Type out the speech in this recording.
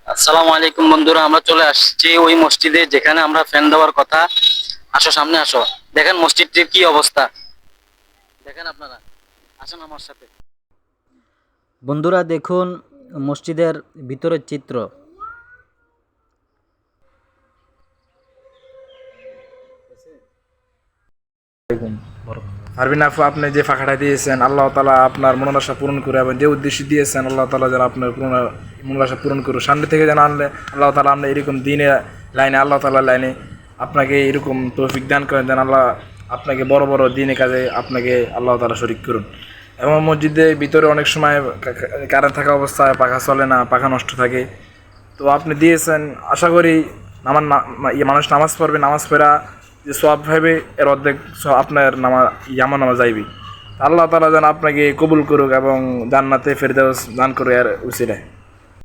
আসসালামু আলাইকুম বন্ধুরা, আমরা চলে আসছি ওই মসজিদে যেখানে আমরা ফ্যান দেওয়ার কথা। আসো, সামনে আসো। দেখেন মসজিদটির কি অবস্থা, দেখেন আপনারা। আসেন আমার সাথে। বন্ধুরা দেখুন মসজিদের ভিতরের চিত্র। পারবিন আপু, আপনি যে ফাঁকাটা দিয়েছেন আল্লাহ তালা আপনার মনোবাসা পূরণ করে, এবং যে উদ্দেশ্য দিয়েছেন আল্লাহ তালা যেন আপনার মনোবাসা পূরণ করুন। সামনে থেকে যেন আনলে আল্লাহ তালা আপনি এরকম দিনে লাইনে, আল্লাহ তালা লাইনে আপনাকে এরকম তৌফিক দান করেন, যেন আল্লাহ আপনাকে বড় বড় দিনে কাজে আপনাকে আল্লাহ তালা শরিক করুন। এবং মসজিদের ভিতরে অনেক সময় কারেন্ট থাকা অবস্থায় পাখা চলে না, পাখা নষ্ট থাকে। তো আপনি দিয়েছেন, আশা করি আমার মানুষ নামাজ পড়বে, নামাজ পড়া যে সব ভাবে এর অর্ধেক আপনার আমার নামাজ যাইবি। আল্লাহ তাআলা যেন আপনাকে কবুল করুক এবং জান্নাতে ফেরদাউস দান করে আর উসিলায়।